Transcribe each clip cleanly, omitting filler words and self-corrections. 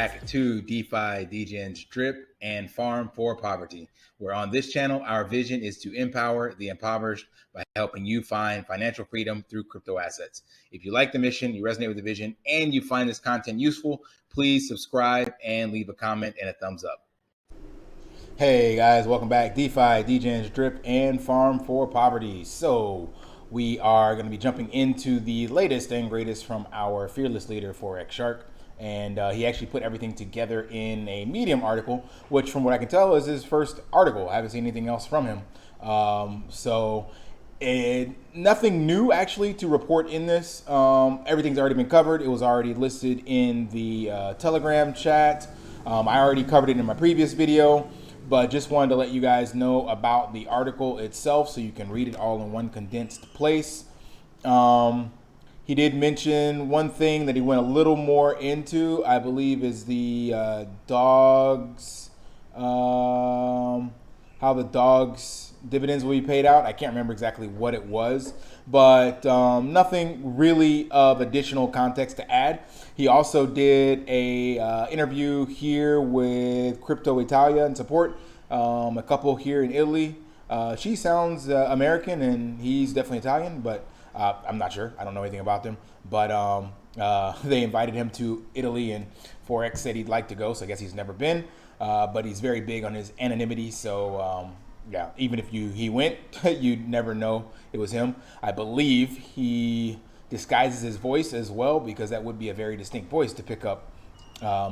back to DeFi, Degens, Drip, and Farm for Poverty, where on this channel, our vision is to empower the impoverished by helping you find financial freedom through crypto assets. If you like the mission, you resonate with the vision, and you find this content useful, please subscribe and leave a comment and a thumbs up. Hey guys, welcome back. DeFi, Degens, Drip, and Farm for Poverty. So we are going to be jumping into the latest and greatest from our fearless leader, Forex Shark. And he actually put everything together in a Medium article, which from what I can tell is his first article. I haven't seen anything else from him. Nothing new actually to report in this. Everything's already been covered. It was already listed in the Telegram chat. I already covered it in my previous video, but just wanted to let you guys know about the article itself so you can read it all in one condensed place. He did mention one thing that he went a little more into, I believe, is the dogs, how the dogs dividends will be paid out. I can't remember exactly what it was, but nothing really of additional context to add. He also did a interview here with CryptoItalia and support, a couple here in Italy. She sounds American and he's definitely Italian, but I'm not sure. I don't know anything about them, but they invited him to Italy, and Forex said he'd like to go, so I guess he's never been, but he's very big on his anonymity, so yeah, even if he went, you'd never know it was him. I believe he disguises his voice as well, because that would be a very distinct voice to pick up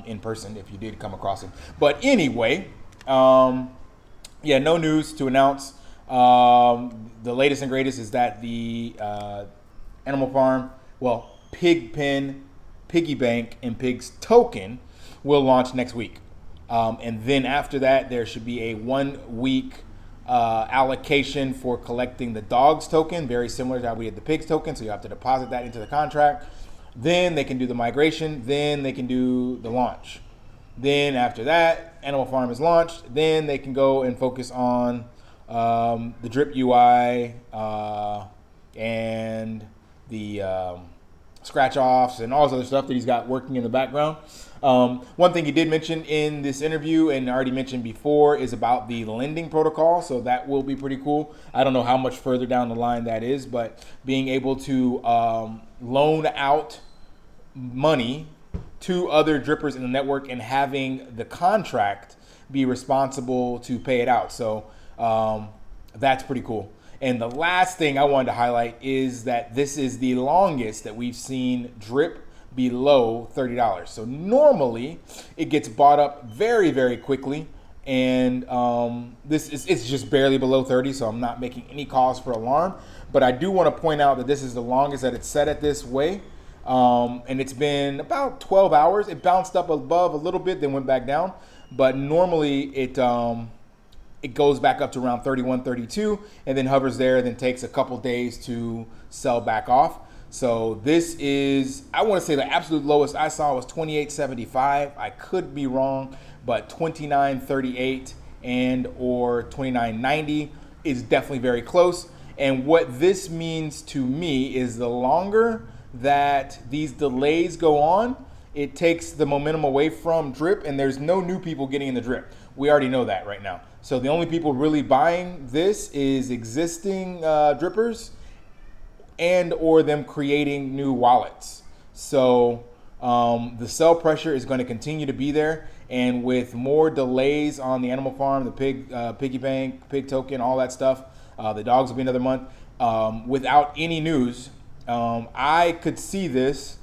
in person if you did come across him. But anyway, yeah, no news to announce. The latest and greatest is that the Animal Farm, Pig Pen, Piggy Bank, and Pig's token will launch next week. And then after that, there should be a 1 week allocation for collecting the dog's token, very similar to how we did the pig's token. So you have to deposit that into the contract. Then they can do the migration. Then they can do the launch. Then after that, Animal Farm is launched. Then they can go and focus on the Drip UI and the scratch offs and all this other stuff that he's got working in the background. One thing he did mention in this interview and already mentioned before is about the lending protocol. So that will be pretty cool. I don't know how much further down the line that is, but being able to loan out money to other drippers in the network and having the contract be responsible to pay it out. So that's pretty cool. And the last thing I wanted to highlight is that this is the longest that we've seen drip below $30. So normally it gets bought up very, very quickly. And it's just barely below 30. So I'm not making any cause for alarm, but I do want to point out that this is the longest that it's set at this way. And it's been about 12 hours. It bounced up above a little bit, then went back down. But normally it goes back up to around 31, 32, and then hovers there, then takes a couple days to sell back off. So this is, I want to say the absolute lowest I saw was 28.75. I could be wrong, but 29.38 and or 29.90 is definitely very close. And what this means to me is the longer that these delays go on, it takes the momentum away from drip, and there's no new people getting in the drip. We already know that right now. So the only people really buying this is existing drippers and or them creating new wallets. So the sell pressure is going to continue to be there. And with more delays on the Animal Farm, the Piggy Bank, Pig Token, all that stuff, the dogs will be another month. Without any news, I could see this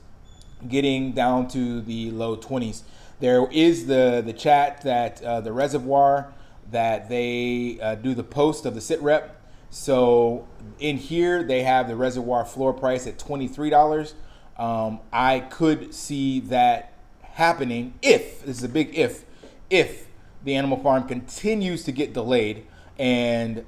getting down to the low 20s. There is the chat that the reservoir that they do the post of the sit rep. So in here they have the reservoir floor price at $23. I could see that happening if, this is a big if the Animal Farm continues to get delayed and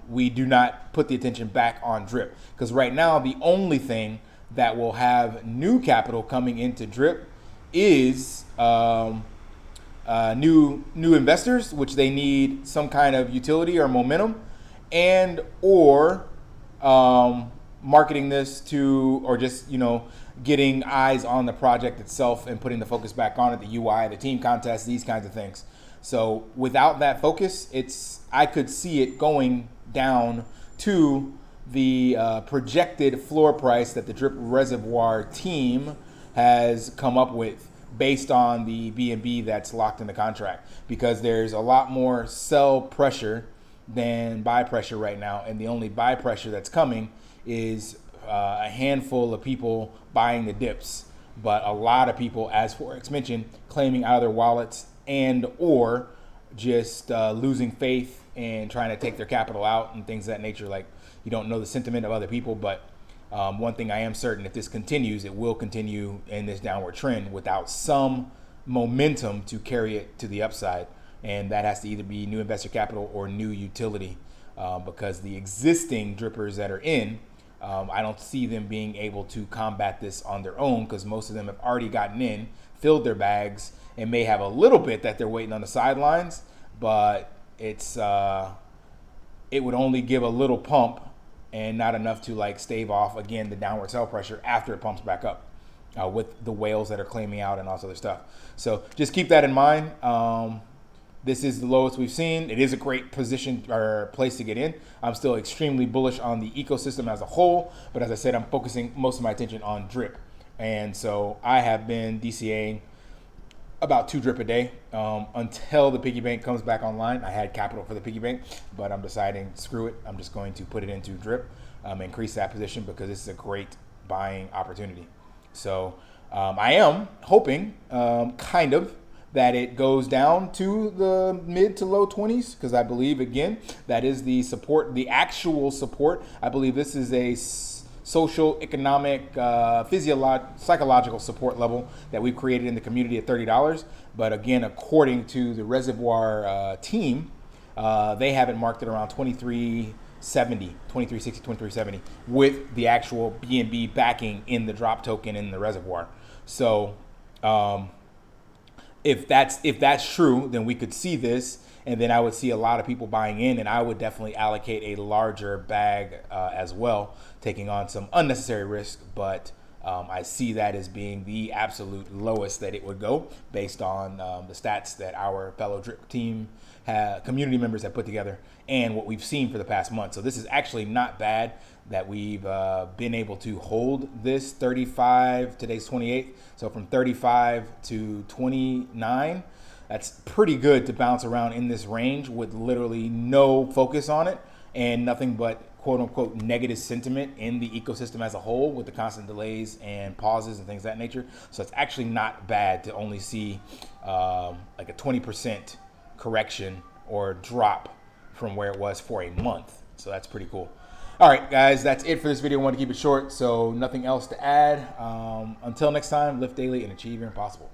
we do not put the attention back on drip. Because right now the only thing that will have new capital coming into drip is new investors, which they need some kind of utility or momentum, and or marketing this to, or just getting eyes on the project itself and putting the focus back on it, the UI, the team contest, these kinds of things. So without that focus, I could see it going down to the projected floor price that the Drip Reservoir team has come up with based on the BNB that's locked in the contract, because there's a lot more sell pressure than buy pressure right now, and the only buy pressure that's coming is a handful of people buying the dips, but a lot of people, as Forex mentioned, claiming out of their wallets and or just losing faith and trying to take their capital out and things of that nature. Like, you don't know the sentiment of other people, but one thing I am certain, if this continues, it will continue in this downward trend without some momentum to carry it to the upside. And that has to either be new investor capital or new utility, because the existing drippers that are in, I don't see them being able to combat this on their own, because most of them have already gotten in, filled their bags, and may have a little bit that they're waiting on the sidelines, but it would only give a little pump and not enough to like stave off again the downward sell pressure after it pumps back up, with the whales that are claiming out and all this other stuff. So just keep that in mind. This is the lowest we've seen. It is a great position or place to get in. I'm still extremely bullish on the ecosystem as a whole, but as I said, I'm focusing most of my attention on drip. And so I have been DCAing about 2 drip a day until the Piggy Bank comes back online. I had capital for the Piggy Bank, but I'm deciding, screw it. I'm just going to put it into drip, increase that position, because this is a great buying opportunity. So I am hoping, kind of, that it goes down to the mid to low 20s, because I believe, again, that is the support, the actual support. I believe this is a social, economic, psychological support level that we've created in the community at $30. But again, according to the Reservoir team, they have it marked at around 2360, 2370, with the actual BNB backing in the drop token in the Reservoir. So if that's true, then we could see this, and then I would see a lot of people buying in, and I would definitely allocate a larger bag as well, taking on some unnecessary risk. But I see that as being the absolute lowest that it would go, based on the stats that our fellow drip team community members have put together and what we've seen for the past month. So this is actually not bad that we've been able to hold this 35, today's 28. So from 35 to 29, that's pretty good to bounce around in this range with literally no focus on it and nothing but quote unquote negative sentiment in the ecosystem as a whole, with the constant delays and pauses and things of that nature. So it's actually not bad to only see like a 20% correction or drop from where it was for a month. So that's pretty cool. All right, guys, that's it for this video. I want to keep it short, so nothing else to add. Until next time, lift daily and achieve your impossible.